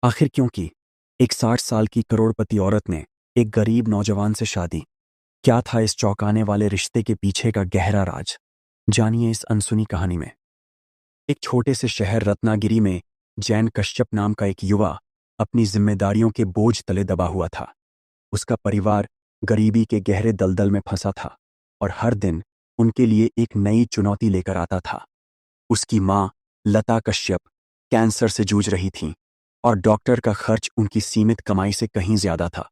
आखिर क्योंकि एक 60 साल की करोड़पति औरत ने एक गरीब नौजवान से शादी। क्या था इस चौंकाने वाले रिश्ते के पीछे का गहरा राज? जानिए इस अनसुनी कहानी में। एक छोटे से शहर रत्नागिरी में जैन कश्यप नाम का एक युवा अपनी जिम्मेदारियों के बोझ तले दबा हुआ था। उसका परिवार गरीबी के गहरे दलदल में फंसा था और हर दिन उनके लिए एक नई चुनौती लेकर आता था। उसकी माँ लता कश्यप कैंसर से जूझ रही थीं और डॉक्टर का खर्च उनकी सीमित कमाई से कहीं ज्यादा था।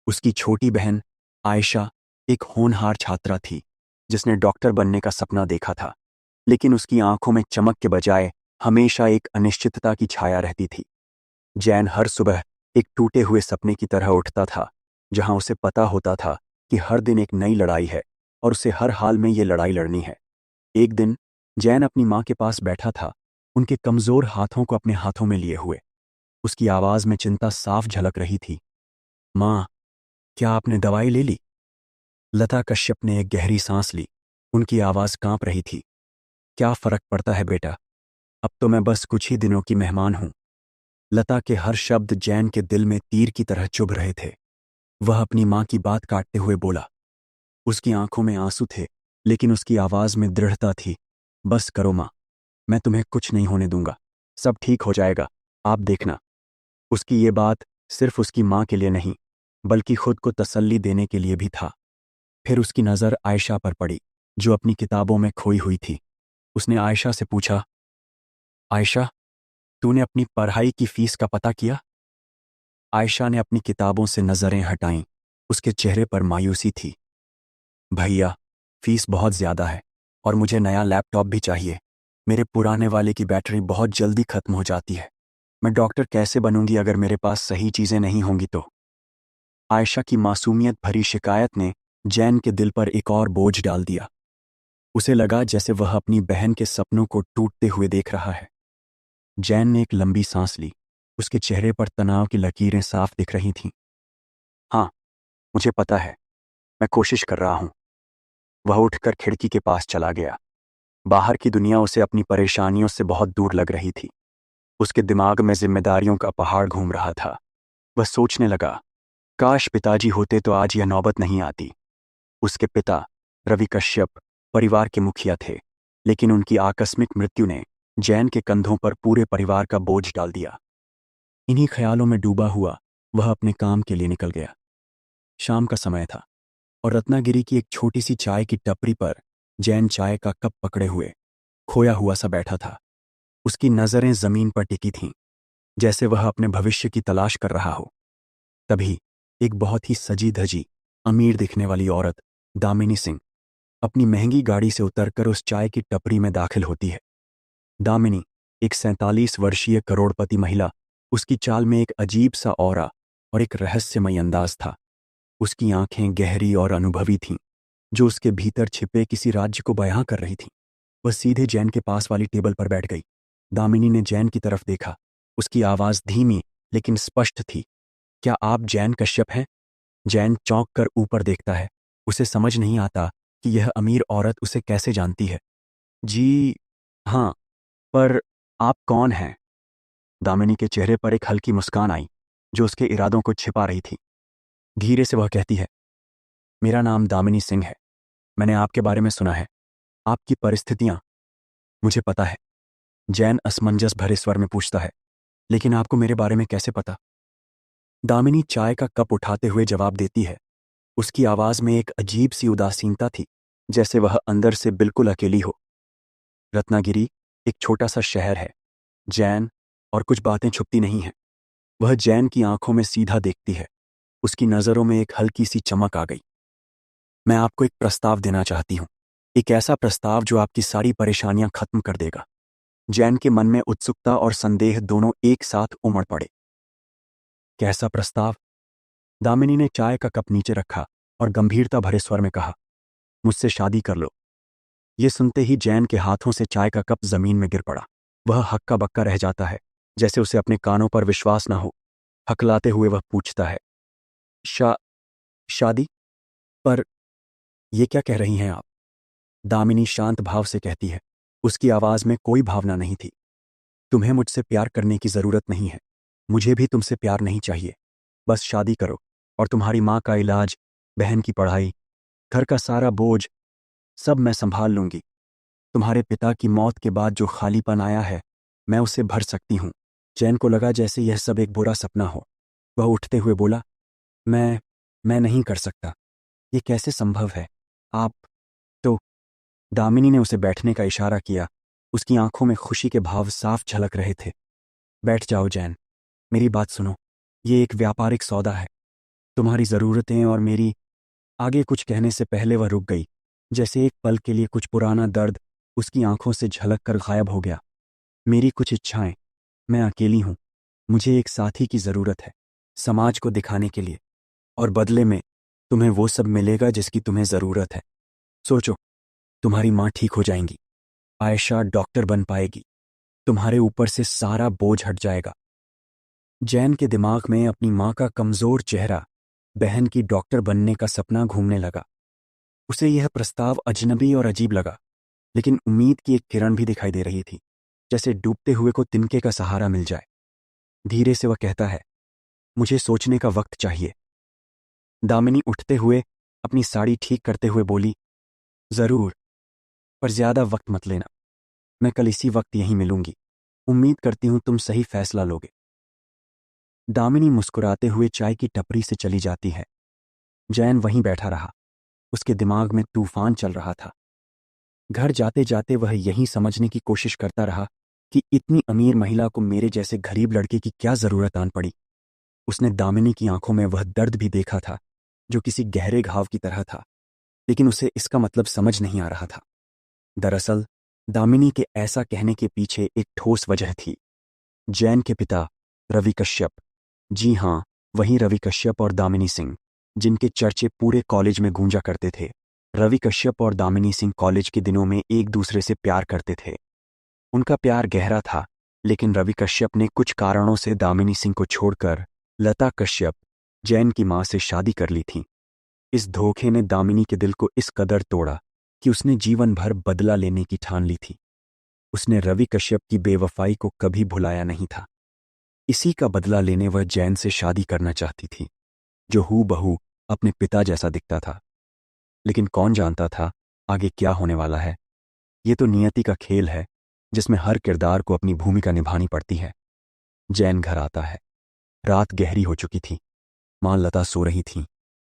उसकी छोटी बहन आयशा एक होनहार छात्रा थी जिसने डॉक्टर बनने का सपना देखा था, लेकिन उसकी आंखों में चमक के बजाय हमेशा एक अनिश्चितता की छाया रहती थी। जैन हर सुबह एक टूटे हुए सपने की तरह उठता था, जहां उसे पता होता था कि हर दिन एक नई लड़ाई है और उसे हर हाल में ये लड़ाई लड़नी है। एक दिन जैन अपनी माँ के पास बैठा था, उनके कमजोर हाथों को अपने हाथों में लिए हुए। उसकी आवाज में चिंता साफ झलक रही थी। माँ, क्या आपने दवाई ले ली? लता कश्यप ने एक गहरी सांस ली। उनकी आवाज कांप रही थी। क्या फर्क पड़ता है बेटा, अब तो मैं बस कुछ ही दिनों की मेहमान हूं। लता के हर शब्द जैन के दिल में तीर की तरह चुभ रहे थे। वह अपनी माँ की बात काटते हुए बोला। उसकी आंखों में आंसू थे, लेकिन उसकी आवाज में दृढ़ता थी। बस करो माँ, मैं तुम्हें कुछ नहीं होने दूंगा। सब ठीक हो जाएगा, आप देखना। उसकी ये बात सिर्फ उसकी माँ के लिए नहीं, बल्कि खुद को तसल्ली देने के लिए भी था। फिर उसकी नज़र आयशा पर पड़ी, जो अपनी किताबों में खोई हुई थी। उसने आयशा से पूछा, आयशा, तूने अपनी पढ़ाई की फीस का पता किया? आयशा ने अपनी किताबों से नज़रें हटाईं। उसके चेहरे पर मायूसी थी। भैया, फीस बहुत ज़्यादा है और मुझे नया लैपटॉप भी चाहिए। मेरे पुराने वाले की बैटरी बहुत जल्दी खत्म हो जाती है। मैं डॉक्टर कैसे बनूंगी अगर मेरे पास सही चीज़ें नहीं होंगी तो? आयशा की मासूमियत भरी शिकायत ने जैन के दिल पर एक और बोझ डाल दिया। उसे लगा जैसे वह अपनी बहन के सपनों को टूटते हुए देख रहा है। जैन ने एक लंबी सांस ली। उसके चेहरे पर तनाव की लकीरें साफ दिख रही थीं। हाँ, मुझे पता है, मैं कोशिश कर रहा हूं। वह उठकर खिड़की के पास चला गया। बाहर की दुनिया उसे अपनी परेशानियों से बहुत दूर लग रही थी। उसके दिमाग में जिम्मेदारियों का पहाड़ घूम रहा था। वह सोचने लगा, काश पिताजी होते तो आज यह नौबत नहीं आती। उसके पिता रवि कश्यप परिवार के मुखिया थे, लेकिन उनकी आकस्मिक मृत्यु ने जैन के कंधों पर पूरे परिवार का बोझ डाल दिया। इन्हीं ख्यालों में डूबा हुआ वह अपने काम के लिए निकल गया। शाम का समय था और रत्नागिरी की एक छोटी सी चाय की टपरी पर जैन चाय का कप पकड़े हुए खोया हुआ सा बैठा था। उसकी नजरें जमीन पर टिकी थीं, जैसे वह अपने भविष्य की तलाश कर रहा हो। तभी एक बहुत ही सजी धजी, अमीर दिखने वाली औरत, दामिनी सिंह, अपनी महंगी गाड़ी से उतरकर उस चाय की टपरी में दाखिल होती है। दामिनी, एक 47 वर्षीय करोड़पति महिला। उसकी चाल में एक अजीब सा ऑरा और एक रहस्यमय अंदाज था। उसकी आंखें गहरी और अनुभवी थीं, जो उसके भीतर छिपे किसी राज्य को बयां कर रही थीं। वह सीधे जैन के पास वाली टेबल पर बैठ गई। दामिनी ने जैन की तरफ देखा। उसकी आवाज धीमी लेकिन स्पष्ट थी। क्या आप जैन कश्यप हैं? जैन चौंक कर ऊपर देखता है। उसे समझ नहीं आता कि यह अमीर औरत उसे कैसे जानती है। जी हाँ, पर आप कौन हैं? दामिनी के चेहरे पर एक हल्की मुस्कान आई, जो उसके इरादों को छिपा रही थी। धीरे से वह कहती है, मेरा नाम दामिनी सिंह है। मैंने आपके बारे में सुना है, आपकी परिस्थितियां। मुझे पता है। जैन असमंजस भरे स्वर में पूछता है, लेकिन आपको मेरे बारे में कैसे पता? दामिनी चाय का कप उठाते हुए जवाब देती है। उसकी आवाज में एक अजीब सी उदासीनता थी, जैसे वह अंदर से बिल्कुल अकेली हो। रत्नागिरी एक छोटा सा शहर है, जैन, और कुछ बातें छुपती नहीं हैं। वह जैन की आंखों में सीधा देखती है। उसकी नजरों में एक हल्की सी चमक आ गई। मैं आपको एक प्रस्ताव देना चाहती हूँ, एक ऐसा प्रस्ताव जो आपकी सारी परेशानियां खत्म कर देगा। जैन के मन में उत्सुकता और संदेह दोनों एक साथ उमड़ पड़े। कैसा प्रस्ताव? दामिनी ने चाय का कप नीचे रखा और गंभीरता भरे स्वर में कहा, मुझसे शादी कर लो। ये सुनते ही जैन के हाथों से चाय का कप जमीन में गिर पड़ा। वह हक्का बक्का रह जाता है, जैसे उसे अपने कानों पर विश्वास न हो। हकलाते हुए वह पूछता है, शा शादी? पर ये क्या कह रही हैं आप? दामिनी शांत भाव से कहती है। उसकी आवाज में कोई भावना नहीं थी। तुम्हें मुझसे प्यार करने की जरूरत नहीं है। मुझे भी तुमसे प्यार नहीं चाहिए। बस शादी करो और तुम्हारी माँ का इलाज, बहन की पढ़ाई, घर का सारा बोझ सब मैं संभाल लूंगी। तुम्हारे पिता की मौत के बाद जो खालीपन आया है, मैं उसे भर सकती हूँ। जैन को लगा जैसे यह सब एक बुरा सपना हो। वह उठते हुए बोला, मैं नहीं कर सकता। ये कैसे संभव है? आप तो दामिनी ने उसे बैठने का इशारा किया। उसकी आंखों में खुशी के भाव साफ झलक रहे थे। बैठ जाओ जैन, मेरी बात सुनो। ये एक व्यापारिक सौदा है। तुम्हारी ज़रूरतें और मेरी। आगे कुछ कहने से पहले वह रुक गई, जैसे एक पल के लिए कुछ पुराना दर्द उसकी आंखों से झलक कर गायब हो गया। मेरी कुछ इच्छाएं। मैं अकेली हूं। मुझे एक साथी की ज़रूरत है, समाज को दिखाने के लिए। और बदले में तुम्हें वो सब मिलेगा जिसकी तुम्हें ज़रूरत है। सोचो, तुम्हारी माँ ठीक हो जाएंगी, आयशा डॉक्टर बन पाएगी, तुम्हारे ऊपर से सारा बोझ हट जाएगा। जैन के दिमाग में अपनी माँ का कमज़ोर चेहरा, बहन की डॉक्टर बनने का सपना घूमने लगा। उसे यह प्रस्ताव अजनबी और अजीब लगा, लेकिन उम्मीद की एक किरण भी दिखाई दे रही थी, जैसे डूबते हुए को तिनके का सहारा मिल जाए। धीरे से वह कहता है, मुझे सोचने का वक्त चाहिए। दामिनी उठते हुए अपनी साड़ी ठीक करते हुए बोली, ज़रूर, पर ज़्यादा वक्त मत लेना। मैं कल इसी वक्त यहीं मिलूंगी। उम्मीद करती हूं तुम सही फैसला लोगे। दामिनी मुस्कुराते हुए चाय की टपरी से चली जाती है। जैन वहीं बैठा रहा। उसके दिमाग में तूफान चल रहा था। घर जाते जाते वह यही समझने की कोशिश करता रहा कि इतनी अमीर महिला को मेरे जैसे गरीब लड़के की क्या जरूरत आन पड़ी। उसने दामिनी की आंखों में वह दर्द भी देखा था जो किसी गहरे घाव की तरह था, लेकिन उसे इसका मतलब समझ नहीं आ रहा था। दरअसल दामिनी के ऐसा कहने के पीछे एक ठोस वजह थी। जैन के पिता रवि कश्यप, जी हां, वही रवि कश्यप और दामिनी सिंह, जिनके चर्चे पूरे कॉलेज में गूंजा करते थे। रवि कश्यप और दामिनी सिंह कॉलेज के दिनों में एक दूसरे से प्यार करते थे। उनका प्यार गहरा था, लेकिन रवि कश्यप ने कुछ कारणों से दामिनी सिंह को छोड़कर लता कश्यप, जैन की मां से शादी कर ली थी। इस धोखे ने दामिनी के दिल को इस कदर तोड़ा कि उसने जीवन भर बदला लेने की ठान ली थी। उसने रवि कश्यप की बेवफाई को कभी भुलाया नहीं था। इसी का बदला लेने वह जैन से शादी करना चाहती थी, जो हूबहू अपने पिता जैसा दिखता था। लेकिन कौन जानता था आगे क्या होने वाला है। ये तो नियति का खेल है, जिसमें हर किरदार को अपनी भूमिका निभानी पड़ती है। जैन घर आता है। रात गहरी हो चुकी थी। मां लता सो रही थी।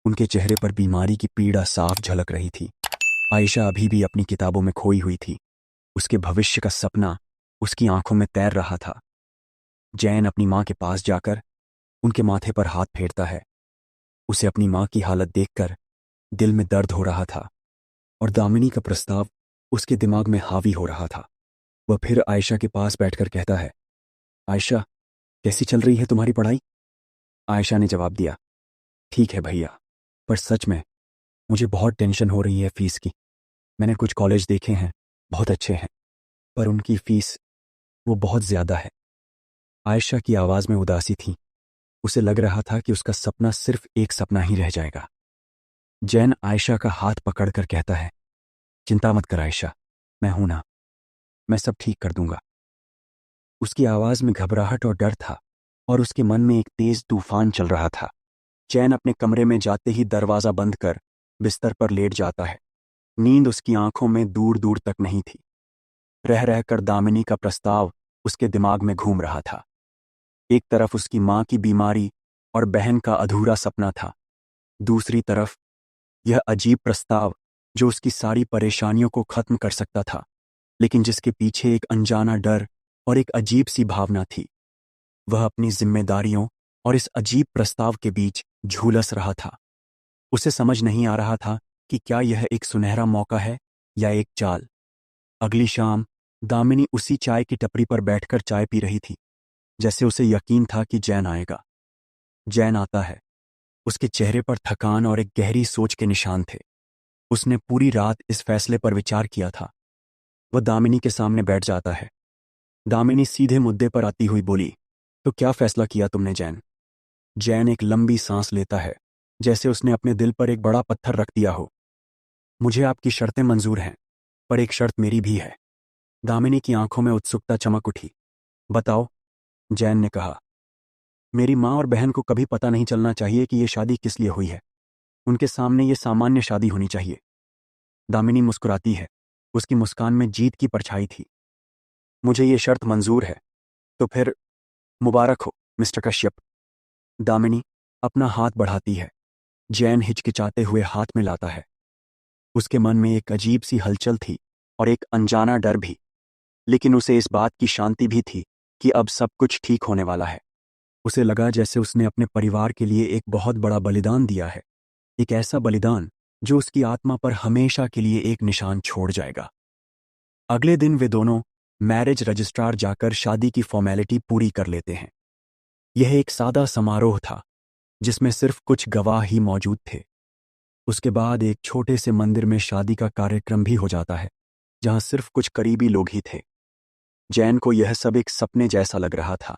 उनके चेहरे पर बीमारी की पीड़ा साफ झलक रही थी। आयशा अभी भी अपनी किताबों में खोई हुई थी। उसके भविष्य का सपना उसकी आंखों में तैर रहा था। जैन अपनी मां के पास जाकर उनके माथे पर हाथ फेरता है। उसे अपनी मां की हालत देखकर दिल में दर्द हो रहा था और दामिनी का प्रस्ताव उसके दिमाग में हावी हो रहा था। वह फिर आयशा के पास बैठकर कहता है, आयशा, कैसी चल रही है तुम्हारी पढ़ाई? आयशा ने जवाब दिया, ठीक है भैया, पर सच में मुझे बहुत टेंशन हो रही है फीस की। मैंने कुछ कॉलेज देखे हैं, बहुत अच्छे हैं, पर उनकी फीस वो बहुत ज्यादा है। आयशा की आवाज में उदासी थी। उसे लग रहा था कि उसका सपना सिर्फ एक सपना ही रह जाएगा। जैन आयशा का हाथ पकड़कर कहता है, चिंता मत कर आयशा, मैं हूं ना, मैं सब ठीक कर दूंगा। उसकी आवाज में घबराहट और डर था, और उसके मन में एक तेज तूफान चल रहा था। चैन अपने कमरे में जाते ही दरवाजा बंद कर बिस्तर पर लेट जाता है। नींद उसकी आंखों में दूर दूर तक नहीं थी। रह रहकर दामिनी का प्रस्ताव उसके दिमाग में घूम रहा था। एक तरफ उसकी मां की बीमारी और बहन का अधूरा सपना था, दूसरी तरफ यह अजीब प्रस्ताव जो उसकी सारी परेशानियों को खत्म कर सकता था, लेकिन जिसके पीछे एक अनजाना डर और एक अजीब सी भावना थी। वह अपनी जिम्मेदारियों और इस अजीब प्रस्ताव के बीच झूलस रहा था। उसे समझ नहीं आ रहा था कि क्या यह एक सुनहरा मौका है या एक चाल। अगली शाम दामिनी उसी चाय की टपरी पर बैठकर चाय पी रही थी, जैसे उसे यकीन था कि जैन आएगा। जैन आता है। उसके चेहरे पर थकान और एक गहरी सोच के निशान थे। उसने पूरी रात इस फैसले पर विचार किया था। वह दामिनी के सामने बैठ जाता है। दामिनी सीधे मुद्दे पर आती हुई बोली, तो क्या फैसला किया तुमने जैन? जैन एक लंबी सांस लेता है, जैसे उसने अपने दिल पर एक बड़ा पत्थर रख दिया हो। मुझे आपकी शर्तें मंजूर हैं, पर एक शर्त मेरी भी है। दामिनी की आंखों में उत्सुकता चमक उठी। बताओ, जैन ने कहा। मेरी माँ और बहन को कभी पता नहीं चलना चाहिए कि ये शादी किस लिए हुई है। उनके सामने ये सामान्य शादी होनी चाहिए। दामिनी मुस्कुराती है। उसकी मुस्कान में जीत की परछाई थी। मुझे ये शर्त मंजूर है। तो फिर मुबारक हो मिस्टर कश्यप। दामिनी अपना हाथ बढ़ाती है। जैन हिचकिचाते हुए हाथ में लाता है। उसके मन में एक अजीब सी हलचल थी और एक अनजाना डर भी, लेकिन उसे इस बात की शांति भी थी कि अब सब कुछ ठीक होने वाला है। उसे लगा जैसे उसने अपने परिवार के लिए एक बहुत बड़ा बलिदान दिया है, एक ऐसा बलिदान जो उसकी आत्मा पर हमेशा के लिए एक निशान छोड़ जाएगा। अगले दिन वे दोनों मैरिज रजिस्ट्रार जाकर शादी की फॉर्मेलिटी पूरी कर लेते हैं। यह एक सादा समारोह था जिसमें सिर्फ कुछ गवाह ही मौजूद थे। उसके बाद एक छोटे से मंदिर में शादी का कार्यक्रम भी हो जाता है, जहां सिर्फ कुछ करीबी लोग ही थे। जैन को यह सब एक सपने जैसा लग रहा था,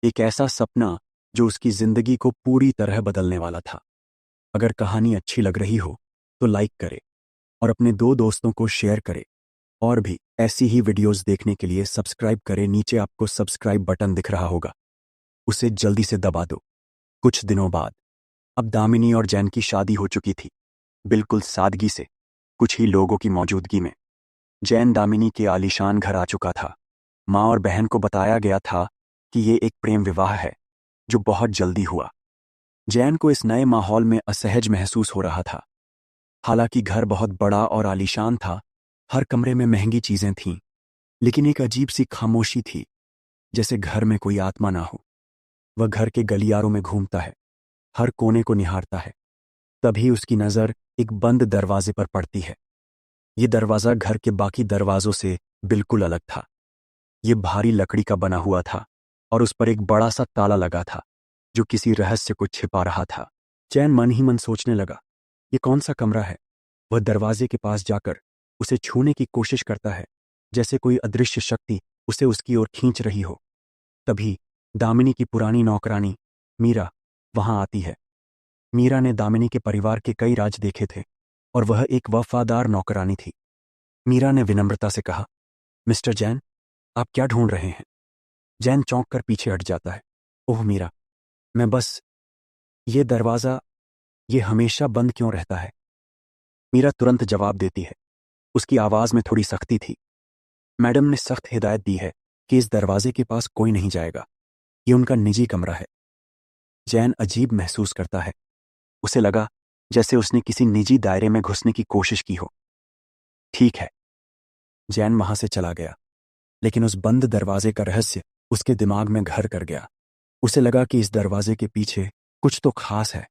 एक ऐसा सपना जो उसकी जिंदगी को पूरी तरह बदलने वाला था। अगर कहानी अच्छी लग रही हो तो लाइक करे और अपने 2 दोस्तों को शेयर करे। और भी ऐसी ही वीडियोस देखने के लिए सब्सक्राइब करें। नीचे आपको सब्सक्राइब बटन दिख रहा होगा, उसे जल्दी से दबा दो। कुछ दिनों बाद अब दामिनी और जैन की शादी हो चुकी थी, बिल्कुल सादगी से, कुछ ही लोगों की मौजूदगी में। जैन दामिनी के आलीशान घर आ चुका था। माँ और बहन को बताया गया था कि ये एक प्रेम विवाह है जो बहुत जल्दी हुआ। जैन को इस नए माहौल में असहज महसूस हो रहा था। हालांकि घर बहुत बड़ा और आलीशान था, हर कमरे में महंगी चीजें थीं, लेकिन एक अजीब सी खामोशी थी, जैसे घर में कोई आत्मा ना हो। वह घर के गलियारों में घूमता है, हर कोने को निहारता है। तभी उसकी नजर एक बंद दरवाजे पर पड़ती है। ये दरवाजा घर के बाकी दरवाजों से बिल्कुल अलग था। ये भारी लकड़ी का बना हुआ था और उस पर एक बड़ा सा ताला लगा था जो किसी रहस्य को छिपा रहा था। चैन मन ही मन सोचने लगा, ये कौन सा कमरा है। वह दरवाजे के पास जाकर उसे छूने की कोशिश करता है, जैसे कोई अदृश्य शक्ति उसे उसकी ओर खींच रही हो। तभी दामिनी की पुरानी नौकरानी मीरा वहां आती है। मीरा ने दामिनी के परिवार के कई राज देखे थे और वह एक वफादार नौकरानी थी। मीरा ने विनम्रता से कहा, मिस्टर जैन, आप क्या ढूंढ रहे हैं। जैन चौंक कर पीछे हट जाता है। ओह मीरा, मैं बस, ये दरवाज़ा, ये हमेशा बंद क्यों रहता है। मीरा तुरंत जवाब देती है। उसकी आवाज़ में थोड़ी सख्ती थी। मैडम ने सख्त हिदायत दी है कि इस दरवाजे के पास कोई नहीं जाएगा, ये उनका निजी कमरा है। जैन अजीब महसूस करता है। उसे लगा जैसे उसने किसी निजी दायरे में घुसने की कोशिश की हो। ठीक है, जैन वहां से चला गया, लेकिन उस बंद दरवाजे का रहस्य उसके दिमाग में घर कर गया। उसे लगा कि इस दरवाजे के पीछे कुछ तो खास है,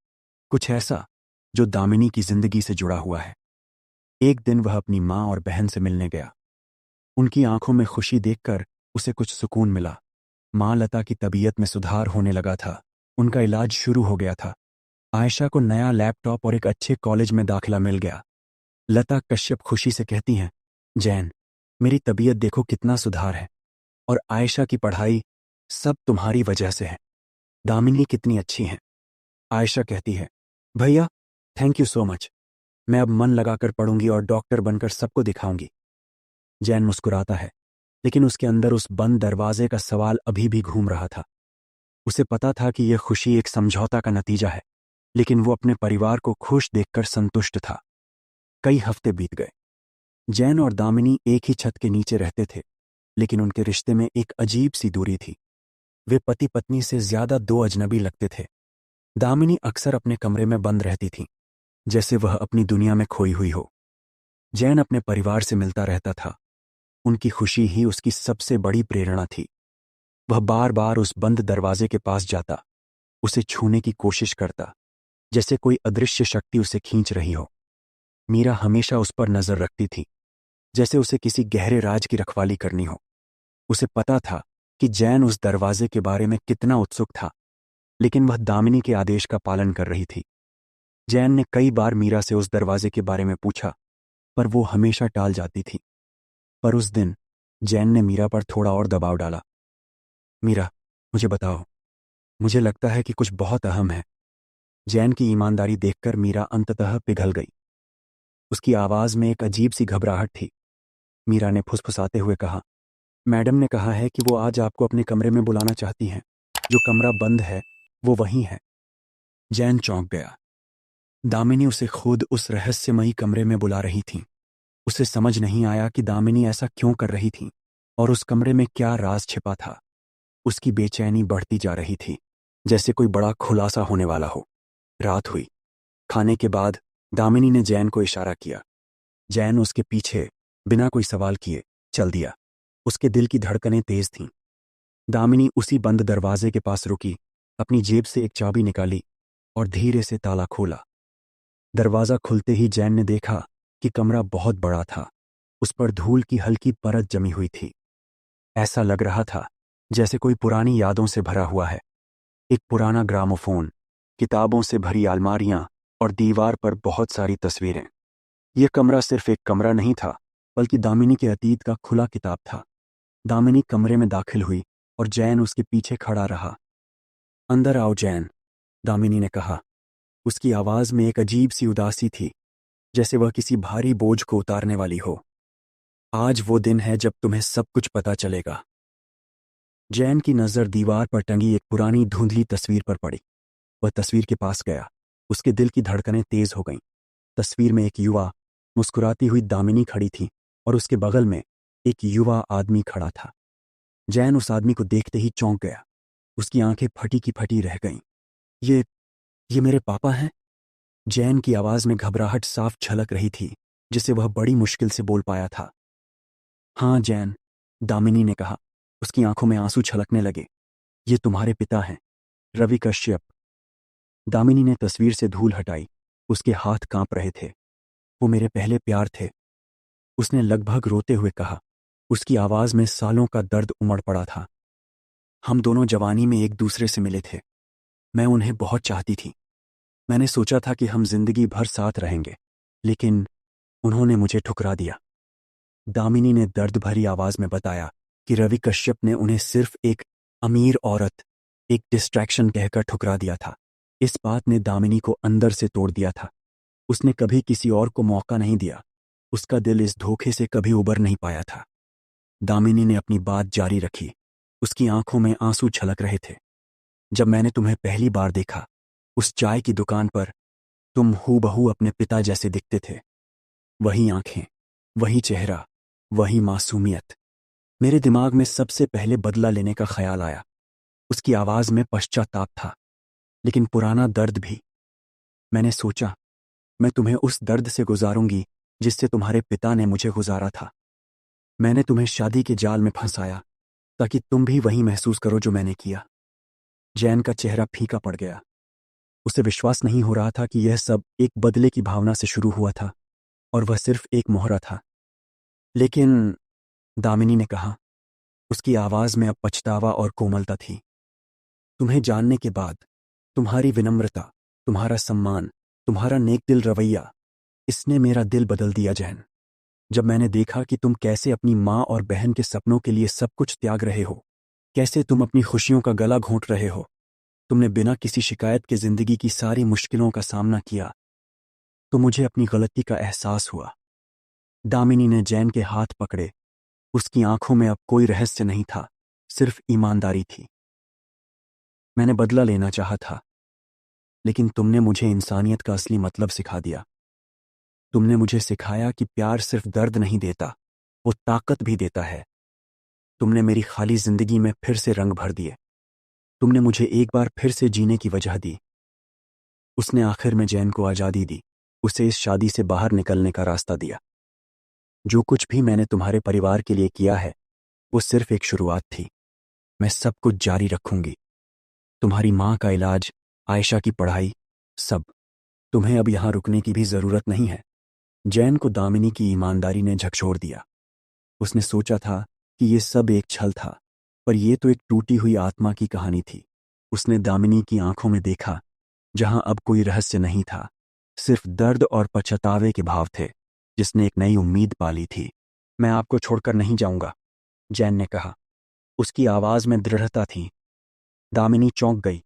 कुछ ऐसा जो दामिनी की जिंदगी से जुड़ा हुआ है। एक दिन वह अपनी माँ और बहन से मिलने गया। उनकी आंखों में खुशी देखकर उसे कुछ सुकून मिला। माँ लता की तबीयत में सुधार होने लगा था, उनका इलाज शुरू हो गया था। आयशा को नया लैपटॉप और एक अच्छे कॉलेज में दाखिला मिल गया। लता कश्यप खुशी से कहती हैं, जैन, मेरी तबीयत देखो कितना सुधार है, और आयशा की पढ़ाई सब तुम्हारी वजह से है। दामिनी कितनी अच्छी हैं। आयशा कहती है, भैया थैंक यू सो मच, मैं अब मन लगाकर पढ़ूंगी और डॉक्टर बनकर सबको दिखाऊंगी। जैन मुस्कुराता है, लेकिन उसके अंदर उस बंद दरवाजे का सवाल अभी भी घूम रहा था। उसे पता था कि यह खुशी एक समझौता का नतीजा है, लेकिन वो अपने परिवार को खुश देखकर संतुष्ट था। कई हफ्ते बीत गए। जैन और दामिनी एक ही छत के नीचे रहते थे, लेकिन उनके रिश्ते में एक अजीब सी दूरी थी। वे पति पत्नी से ज्यादा दो अजनबी लगते थे। दामिनी अक्सर अपने कमरे में बंद रहती थी, जैसे वह अपनी दुनिया में खोई हुई हो। जैन अपने परिवार से मिलता रहता था। उनकी खुशी ही उसकी सबसे बड़ी प्रेरणा थी। वह बार बार उस बंद दरवाजे के पास जाता, उसे छूने की कोशिश करता, जैसे कोई अदृश्य शक्ति उसे खींच रही हो। मीरा हमेशा उस पर नजर रखती थी, जैसे उसे किसी गहरे राज की रखवाली करनी हो। उसे पता था कि जैन उस दरवाजे के बारे में कितना उत्सुक था, लेकिन वह दामिनी के आदेश का पालन कर रही थी। जैन ने कई बार मीरा से उस दरवाजे के बारे में पूछा, पर वो हमेशा टाल जाती थी। पर उस दिन जैन ने मीरा पर थोड़ा और दबाव डाला। मीरा, मुझे बताओ, मुझे लगता है कि कुछ बहुत अहम है। जैन की ईमानदारी देखकर मीरा अंततः पिघल गई। उसकी आवाज में एक अजीब सी घबराहट थी। मीरा ने फुसफुसाते हुए कहा, मैडम ने कहा है कि वो आज आपको अपने कमरे में बुलाना चाहती हैं। जो कमरा बंद है वो वही है। जैन चौंक गया। दामिनी उसे खुद उस रहस्यमयी कमरे में बुला रही थी। उसे समझ नहीं आया कि दामिनी ऐसा क्यों कर रही थी और उस कमरे में क्या राज छिपा था। उसकी बेचैनी बढ़ती जा रही थी, जैसे कोई बड़ा खुलासा होने वाला हो। रात हुई। खाने के बाद दामिनी ने जैन को इशारा किया। जैन उसके पीछे बिना कोई सवाल किए चल दिया। उसके दिल की धड़कनें तेज थीं। दामिनी उसी बंद दरवाजे के पास रुकी, अपनी जेब से एक चाबी निकाली और धीरे से ताला खोला। दरवाजा खुलते ही जैन ने देखा कि कमरा बहुत बड़ा था। उस पर धूल की हल्की परत जमी हुई थी। ऐसा लग रहा था जैसे कोई पुरानी यादों से भरा हुआ है। एक पुराना ग्रामोफोन, किताबों से भरी अलमारियां और दीवार पर बहुत सारी तस्वीरें। यह कमरा सिर्फ एक कमरा नहीं था, बल्कि दामिनी के अतीत का खुला किताब था। दामिनी कमरे में दाखिल हुई और जैन उसके पीछे खड़ा रहा। अंदर आओ जैन, दामिनी ने कहा। उसकी आवाज में एक अजीब सी उदासी थी, जैसे वह किसी भारी बोझ को उतारने वाली हो। आज वो दिन है जब तुम्हें सब कुछ पता चलेगा। जैन की नजर दीवार पर टंगी एक पुरानी धुंधली तस्वीर पर पड़ी। वह तस्वीर के पास गया। उसके दिल की धड़कनें तेज हो गईं। तस्वीर में एक युवा मुस्कुराती हुई दामिनी खड़ी थी और उसके बगल में एक युवा आदमी खड़ा था। जैन उस आदमी को देखते ही चौंक गया। उसकी आंखें फटी की फटी रह गईं। ये मेरे पापा हैं? जैन की आवाज में घबराहट साफ झलक रही थी, जिसे वह बड़ी मुश्किल से बोल पाया था। हाँ जैन, दामिनी ने कहा। उसकी आंखों में आंसू छलकने लगे। ये तुम्हारे पिता हैं, रवि कश्यप। दामिनी ने तस्वीर से धूल हटाई। उसके हाथ कांप रहे थे। वो मेरे पहले प्यार थे, उसने लगभग रोते हुए कहा। उसकी आवाज में सालों का दर्द उमड़ पड़ा था। हम दोनों जवानी में एक दूसरे से मिले थे। मैं उन्हें बहुत चाहती थी। मैंने सोचा था कि हम जिंदगी भर साथ रहेंगे, लेकिन उन्होंने मुझे ठुकरा दिया। दामिनी ने दर्द भरी आवाज में बताया कि रवि कश्यप ने उन्हें सिर्फ एक अमीर औरत, एक डिस्ट्रैक्शन कहकर ठुकरा दिया था। इस बात ने दामिनी को अंदर से तोड़ दिया था। उसने कभी किसी और को मौका नहीं दिया। उसका दिल इस धोखे से कभी उबर नहीं पाया था। दामिनी ने अपनी बात जारी रखी। उसकी आंखों में आंसू छलक रहे थे। जब मैंने तुम्हें पहली बार देखा, उस चाय की दुकान पर, तुम हूबहू अपने पिता जैसे दिखते थे। वही आंखें, वही चेहरा, वही मासूमियत। मेरे दिमाग में सबसे पहले बदला लेने का ख्याल आया। उसकी आवाज में पश्चाताप था, लेकिन पुराना दर्द भी। मैंने सोचा, मैं तुम्हें उस दर्द से गुजारूंगी जिससे तुम्हारे पिता ने मुझे गुजारा था। मैंने तुम्हें शादी के जाल में फंसाया ताकि तुम भी वही महसूस करो जो मैंने किया। जैन का चेहरा फीका पड़ गया। उसे विश्वास नहीं हो रहा था कि यह सब एक बदले की भावना से शुरू हुआ था और वह सिर्फ एक मोहरा था। लेकिन, दामिनी ने कहा, उसकी आवाज में अब पछतावा और कोमलता थी। तुम्हें जानने के बाद, तुम्हारी विनम्रता, तुम्हारा सम्मान, तुम्हारा नेकदिल रवैया, इसने मेरा दिल बदल दिया जैन। जब मैंने देखा कि तुम कैसे अपनी माँ और बहन के सपनों के लिए सब कुछ त्याग रहे हो, कैसे तुम अपनी खुशियों का गला घोंट रहे हो, तुमने बिना किसी शिकायत के जिंदगी की सारी मुश्किलों का सामना किया, तो मुझे अपनी गलती का एहसास हुआ। दामिनी ने जैन के हाथ पकड़े। उसकी आंखों में अब कोई रहस्य नहीं था, सिर्फ ईमानदारी थी। मैंने बदला लेना चाहा था, लेकिन तुमने मुझे इंसानियत का असली मतलब सिखा दिया। तुमने मुझे सिखाया कि प्यार सिर्फ दर्द नहीं देता, वो ताकत भी देता है। तुमने मेरी खाली जिंदगी में फिर से रंग भर दिए। तुमने मुझे एक बार फिर से जीने की वजह दी। उसने आखिर में जैन को आज़ादी दी, उसे इस शादी से बाहर निकलने का रास्ता दिया। जो कुछ भी मैंने तुम्हारे परिवार के लिए किया है, वो सिर्फ एक शुरुआत थी। मैं सब कुछ जारी रखूंगी। तुम्हारी माँ का इलाज, आयशा की पढ़ाई, सब। तुम्हें अब यहां रुकने की भी जरूरत नहीं है। जैन को दामिनी की ईमानदारी ने झकझोर दिया। उसने सोचा था कि ये सब एक छल था, पर यह तो एक टूटी हुई आत्मा की कहानी थी। उसने दामिनी की आंखों में देखा, जहां अब कोई रहस्य नहीं था, सिर्फ दर्द और पछतावे के भाव थे, जिसने एक नई उम्मीद पाली थी। मैं आपको छोड़कर नहीं जाऊंगा, जैन ने कहा। उसकी आवाज में दृढ़ता थी। दामिनी चौंक गई।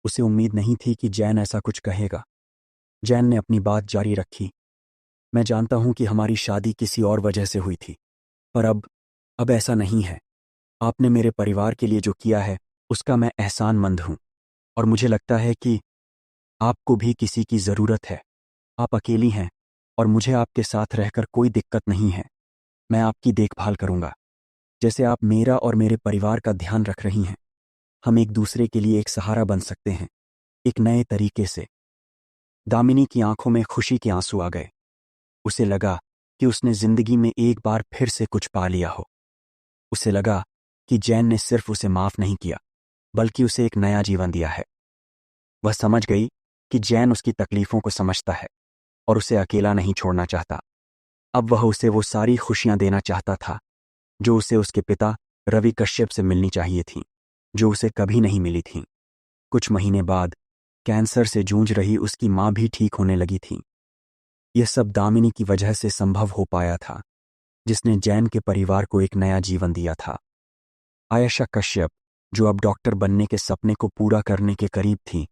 उसे उम्मीद नहीं थी कि जैन ऐसा कुछ कहेगा। जैन ने अपनी बात जारी रखी। मैं जानता हूं कि हमारी शादी किसी और वजह से हुई थी, पर अब ऐसा नहीं है। आपने मेरे परिवार के लिए जो किया है, उसका मैं एहसानमंद हूं। और मुझे लगता है कि आपको भी किसी की ज़रूरत है। आप अकेली हैं और मुझे आपके साथ रहकर कोई दिक्कत नहीं है। मैं आपकी देखभाल करूंगा, जैसे आप मेरा और मेरे परिवार का ध्यान रख रही हैं। हम एक दूसरे के लिए एक सहारा बन सकते हैं, एक नए तरीके से। दामिनी की आंखों में खुशी के आंसू आ गए। उसे लगा कि उसने जिंदगी में एक बार फिर से कुछ पा लिया हो। उसे लगा कि जैन ने सिर्फ उसे माफ नहीं किया, बल्कि उसे एक नया जीवन दिया है। वह समझ गई कि जैन उसकी तकलीफों को समझता है और उसे अकेला नहीं छोड़ना चाहता। अब वह उसे वो सारी खुशियां देना चाहता था जो उसे उसके पिता रवि कश्यप से मिलनी चाहिए थीं, जो उसे कभी नहीं मिली थीं। कुछ महीने बाद कैंसर से जूझ रही उसकी मां भी ठीक होने लगी थी। यह सब दामिनी की वजह से संभव हो पाया था, जिसने जैन के परिवार को एक नया जीवन दिया था। आयशा कश्यप, जो अब डॉक्टर बनने के सपने को पूरा करने के करीब थी,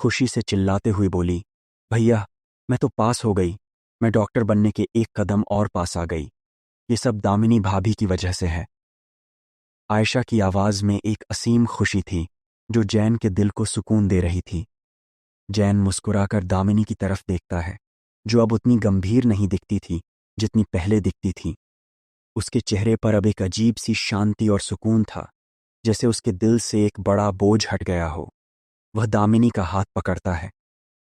खुशी से चिल्लाते हुए बोली, भैया, मैं तो पास हो गई। मैं डॉक्टर बनने के एक कदम और पास आ गई। ये सब दामिनी भाभी की वजह से है। आयशा की आवाज में एक असीम खुशी थी जो जैन के दिल को सुकून दे रही थी। जैन मुस्कुराकर दामिनी की तरफ देखता है, जो अब उतनी गंभीर नहीं दिखती थी जितनी पहले दिखती थी। उसके चेहरे पर अब एक अजीब सी शांति और सुकून था, जैसे उसके दिल से एक बड़ा बोझ हट गया हो। वह दामिनी का हाथ पकड़ता है।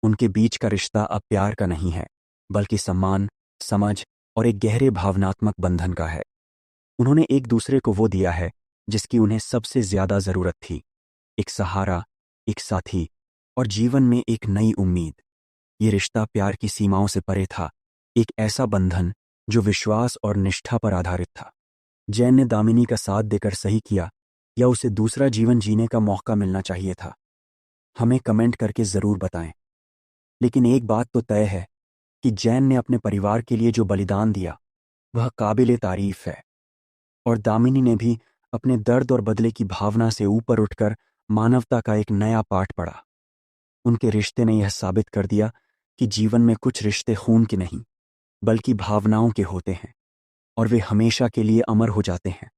उनके बीच का रिश्ता अब प्यार का नहीं है, बल्कि सम्मान, समझ और एक गहरे भावनात्मक बंधन का है। उन्होंने एक दूसरे को वो दिया है जिसकी उन्हें सबसे ज्यादा जरूरत थी, एक सहारा, एक साथी और जीवन में एक नई उम्मीद। ये रिश्ता प्यार की सीमाओं से परे था, एक ऐसा बंधन जो विश्वास और निष्ठा पर आधारित था। जैन ने दामिनी का साथ देकर सही किया, या उसे दूसरा जीवन जीने का मौका मिलना चाहिए था? हमें कमेंट करके जरूर बताएं। लेकिन एक बात तो तय है कि जैन ने अपने परिवार के लिए जो बलिदान दिया वह काबिले तारीफ है, और दामिनी ने भी अपने दर्द और बदले की भावना से ऊपर उठकर मानवता का एक नया पाठ पढ़ा। उनके रिश्ते ने यह साबित कर दिया कि जीवन में कुछ रिश्ते खून के नहीं, बल्कि भावनाओं के होते हैं, और वे हमेशा के लिए अमर हो जाते हैं।